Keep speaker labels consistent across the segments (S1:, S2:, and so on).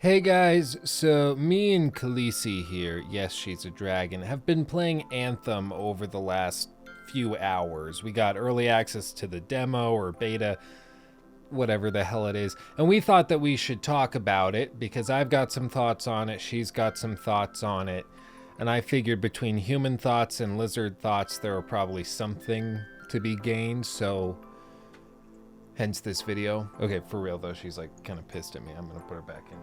S1: Hey guys, so me and Khaleesi here, yes she's a dragon, have been playing Anthem over the last few hours. We got early access to the demo or beta, whatever the hell it is, and we thought that we should talk about it because I've got some thoughts on it, she's got some thoughts on it, and I figured between human thoughts and lizard thoughts there were probably something to be gained, so hence this video. Okay, for real though, she's like kind of pissed at me. I'm gonna put her back in.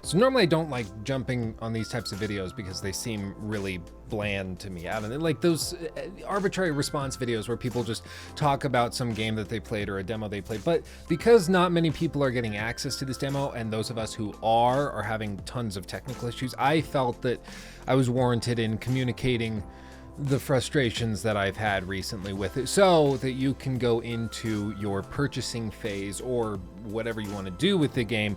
S1: So normally I don't like jumping on these types of videos because they seem really bland to me. I don't know, like those arbitrary response videos where people just talk about some game that they played or a demo they played. But because not many people are getting access to this demo, and those of us who are having tons of technical issues, I felt that I was warranted in communicating the frustrations that I've had recently with it so that you can go into your purchasing phase or whatever you want to do with the game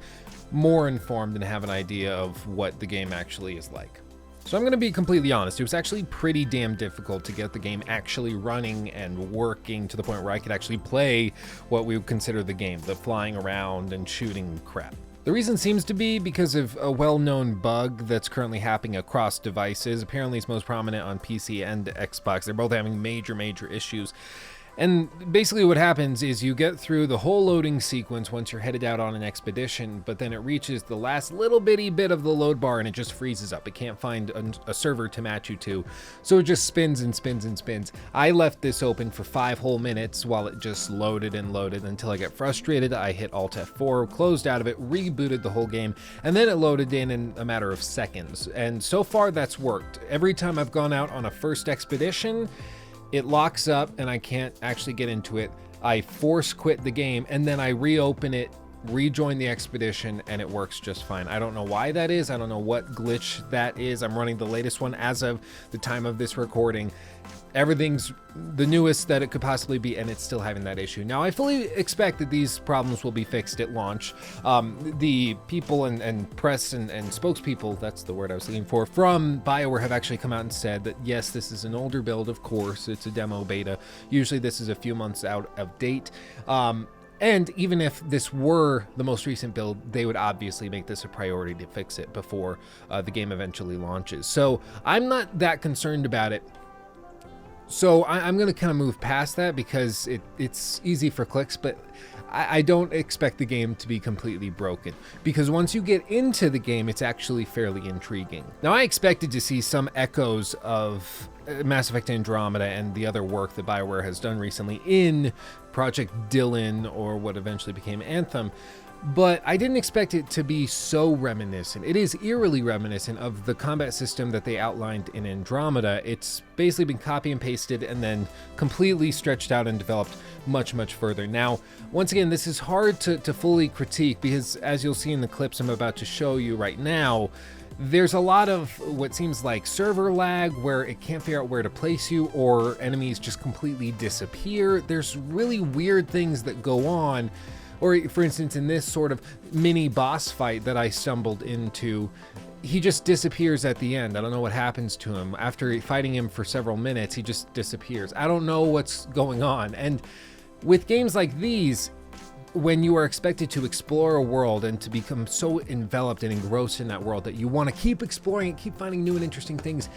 S1: more informed and have an idea of what the game actually is like. So I'm going to be completely honest, it was actually pretty damn difficult to get the game actually running and working to the point where I could actually play what we would consider the game, the flying around and shooting crap. The reason seems to be because of a well-known bug that's currently happening across devices. Apparently it's most prominent on PC and Xbox. They're both having major issues. And basically what happens is you get through the whole loading sequence once you're headed out on an expedition, but then it reaches the last little bitty bit of the load bar and it just freezes up. It can't find a server to match you to, so it just spins and spins and spins. I left this open for 5 whole minutes while it just loaded and loaded until I got frustrated. I hit Alt F4, closed out of it, rebooted the whole game, and then it loaded in a matter of seconds. And so far that's worked. Every time I've gone out on a first expedition, it locks up and I can't actually get into it. I force quit the game and then I reopen it, rejoin the expedition, and it works just fine. I don't know why that is. I don't know what glitch that is. I'm running the latest one as of the time of this recording. Everything's the newest that it could possibly be, and it's still having that issue. Now, I fully expect that these problems will be fixed at launch. The people and press and spokespeople, that's the word I was looking for, from BioWare have actually come out and said that, yes, this is an older build, of course. It's a demo beta. Usually this is a few months out of date. And even if this were the most recent build, they would obviously make this a priority to fix it before the game eventually launches. So I'm not that concerned about it. So I'm going to kind of move past that because it's easy for clicks, but I don't expect the game to be completely broken because once you get into the game, it's actually fairly intriguing. Now, I expected to see some echoes of Mass Effect Andromeda and the other work that BioWare has done recently in Project Dylan, or what eventually became Anthem, but I didn't expect it to be so reminiscent. It is eerily reminiscent of the combat system that they outlined in Andromeda. It's basically been copy and pasted and then completely stretched out and developed much further. Now, once again, this is hard to fully critique because, as you'll see in the clips I'm about to show you right now, there's a lot of what seems like server lag where it can't figure out where to place you, or enemies just completely disappear. There's really weird things that go on. Or for instance, in this sort of mini boss fight that I stumbled into, he just disappears at the end. I don't know what happens to him. After fighting him for several minutes, he just disappears. I don't know what's going on. And with games like these, when you are expected to explore a world and to become so enveloped and engrossed in that world that you want to keep exploring and keep finding new and interesting things,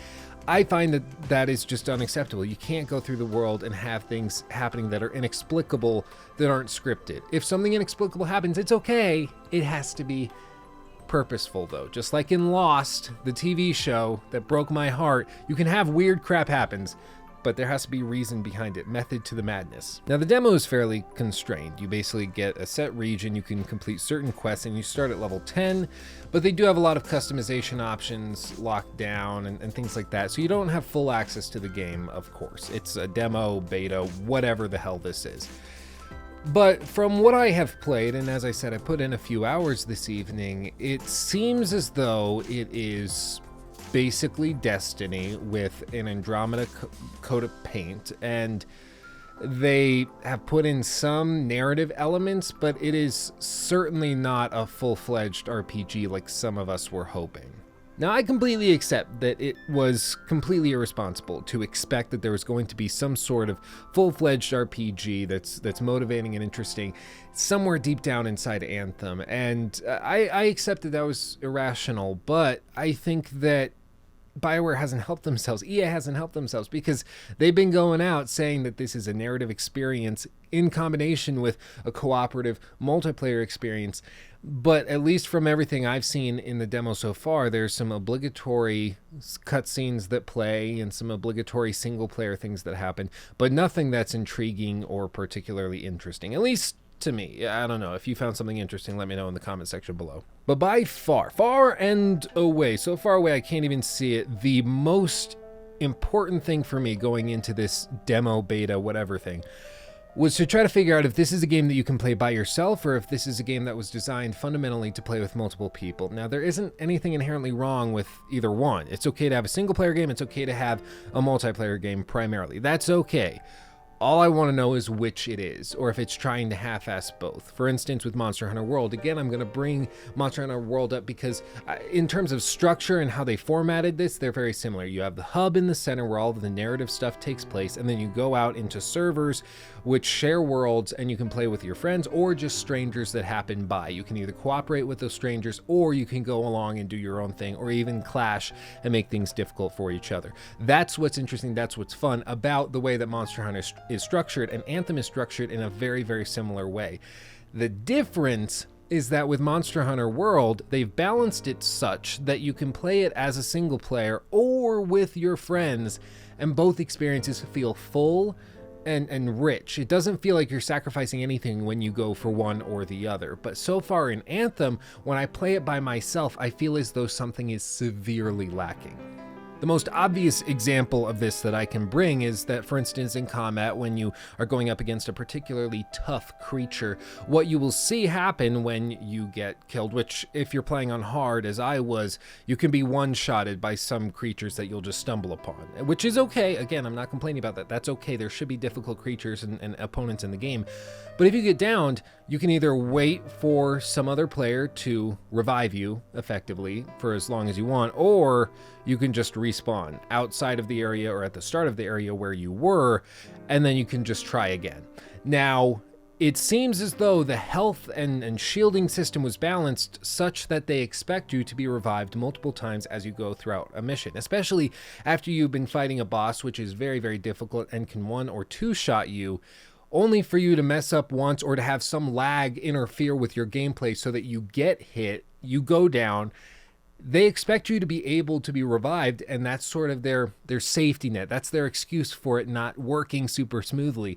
S1: I find that that is just unacceptable. You can't go through the world and have things happening that are inexplicable, that aren't scripted. If something inexplicable happens, it's okay. It has to be purposeful though. Just like in Lost, the TV show that broke my heart, you can have weird crap happens, but there has to be reason behind it, method to the madness. Now, the demo is fairly constrained. You basically get a set region, you can complete certain quests, and you start at level 10, but they do have a lot of customization options locked down and things like that, so you don't have full access to the game, of course. It's a demo, beta, whatever the hell this is. But from what I have played, and as I said, I put in a few hours this evening, it seems as though it is basically Destiny with an Andromeda coat of paint, and they have put in some narrative elements, but it is certainly not a full-fledged RPG like some of us were hoping. Now, I completely accept that it was completely irresponsible to expect that there was going to be some sort of full-fledged RPG that's motivating and interesting somewhere deep down inside Anthem, and I accept that was irrational, but I think that BioWare hasn't helped themselves. EA hasn't helped themselves because they've been going out saying that this is a narrative experience in combination with a cooperative multiplayer experience. But at least from everything I've seen in the demo so far, there's some obligatory cutscenes that play and some obligatory single player things that happen, but nothing that's intriguing or particularly interesting, at least to me. I don't know. If you found something interesting, let me know in the comment section below. But by far and away, so far away I can't even see it, the most important thing for me going into this demo, beta, whatever thing, was to try to figure out if this is a game that you can play by yourself or if this is a game that was designed fundamentally to play with multiple people. Now, there isn't anything inherently wrong with either one. It's okay to have a single player game. It's okay to have a multiplayer game primarily. That's okay. All I want to know is which it is, or if it's trying to half-ass both. For instance, with Monster Hunter World, again, I'm going to bring Monster Hunter World up because in terms of structure and how they formatted this, they're very similar. You have the hub in the center where all of the narrative stuff takes place, and then you go out into servers which share worlds, and you can play with your friends or just strangers that happen by. You can either cooperate with those strangers, or you can go along and do your own thing, or even clash and make things difficult for each other. That's what's interesting, that's what's fun about the way that Monster Hunter is structured, and Anthem is structured in a very, very similar way. The difference is that with Monster Hunter World, they've balanced it such that you can play it as a single player or with your friends, and both experiences feel full and rich. It doesn't feel like you're sacrificing anything when you go for one or the other. But so far in Anthem, when I play it by myself, I feel as though something is severely lacking. The most obvious example of this that I can bring is that, for instance, in combat, when you are going up against a particularly tough creature, what you will see happen when you get killed, which if you're playing on hard, as I was, you can be one-shotted by some creatures that you'll just stumble upon, which is okay. Again, I'm not complaining about that. That's okay. There should be difficult creatures and opponents in the game. But if you get downed, you can either wait for some other player to revive you effectively for as long as you want, or you can just respawn outside of the area or at the start of the area where you were, and then you can just try again. Now, it seems as though the health and shielding system was balanced such that they expect you to be revived multiple times as you go throughout a mission, especially after you've been fighting a boss, which is very, very difficult and can one or two shot you, only for you to mess up once or to have some lag interfere with your gameplay so that you get hit, you go down. They expect you to be able to be revived, and that's sort of their safety net. That's their excuse for it not working super smoothly.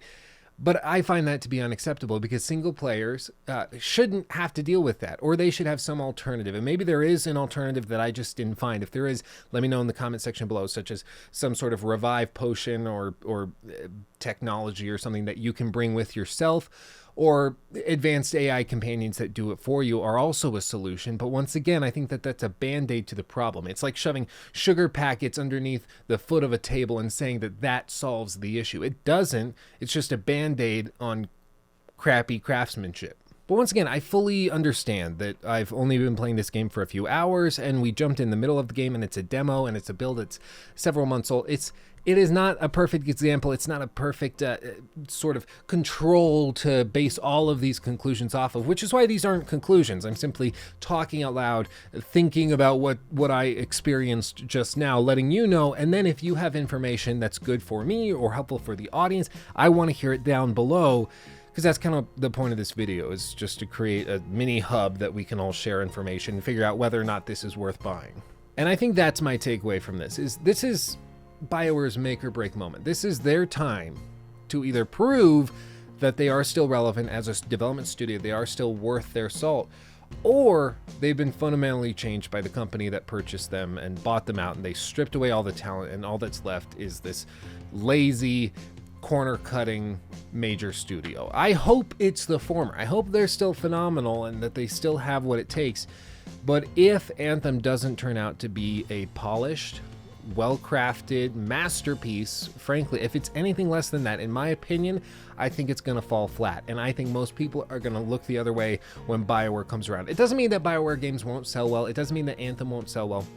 S1: But I find that to be unacceptable because single players shouldn't have to deal with that, or they should have some alternative. And maybe there is an alternative that I just didn't find. If there is, let me know in the comment section below, such as some sort of revive potion or technology or something that you can bring with yourself, or advanced AI companions that do it for you are also a solution. But once again, I think that that's a band-aid to the problem. It's like shoving sugar packets underneath the foot of a table and saying that that solves the issue. It doesn't. It's just a band-aid on crappy craftsmanship. But once again, I fully understand that I've only been playing this game for a few hours, and we jumped in the middle of the game, and it's a demo, and it's a build that's several months old. It is not a perfect example. It's not a perfect sort of control to base all of these conclusions off of, which is why these aren't conclusions. I'm simply talking out loud, thinking about what I experienced just now, letting you know, and then if you have information that's good for me or helpful for the audience, I want to hear it down below, because that's kind of the point of this video, is just to create a mini hub that we can all share information and figure out whether or not this is worth buying. And I think that's my takeaway from this is BioWare's make or break moment. This is their time to either prove that they are still relevant as a development studio, they are still worth their salt, or they've been fundamentally changed by the company that purchased them and bought them out, and they stripped away all the talent, and all that's left is this lazy, corner-cutting major studio. I hope it's the former. I hope they're still phenomenal and that they still have what it takes. But if Anthem doesn't turn out to be a polished, well-crafted masterpiece, frankly, if it's anything less than that, in my opinion, I think it's going to fall flat. And I think most people are going to look the other way when BioWare comes around. It doesn't mean that BioWare games won't sell well. It doesn't mean that Anthem won't sell well.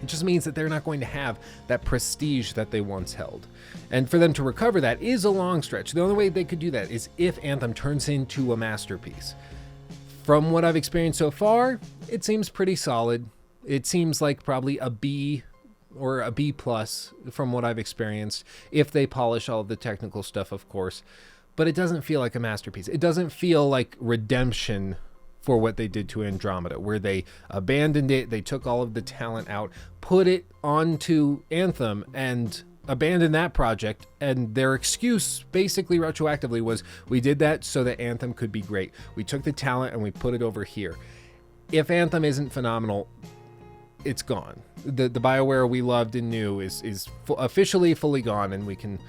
S1: It just means that they're not going to have that prestige that they once held. And for them to recover that is a long stretch. The only way they could do that is if Anthem turns into a masterpiece. From what I've experienced so far, it seems pretty solid. It seems like probably a B or a B plus from what I've experienced, if they polish all of the technical stuff, of course. But it doesn't feel like a masterpiece. It doesn't feel like redemption for what they did to Andromeda, where they abandoned it, they took all of the talent out, put it onto Anthem, and abandoned that project. And their excuse, basically retroactively, was we did that so that Anthem could be great. We took the talent and we put it over here. If Anthem isn't phenomenal, it's gone. The BioWare we loved and knew is officially fully gone, and we can,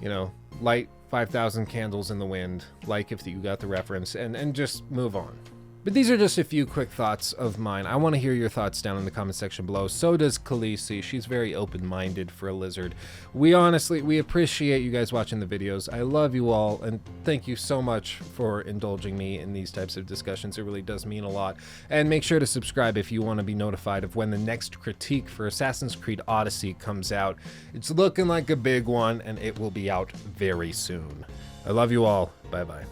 S1: you know, light 5,000 candles in the wind, like if you got the reference, and just move on. But these are just a few quick thoughts of mine. I want to hear your thoughts down in the comment section below. So does Khaleesi. She's very open-minded for a lizard. We appreciate you guys watching the videos. I love you all, and thank you so much for indulging me in these types of discussions. It really does mean a lot. And make sure to subscribe if you want to be notified of when the next critique for Assassin's Creed Odyssey comes out. It's looking like a big one, and it will be out very soon. I love you all. Bye-bye.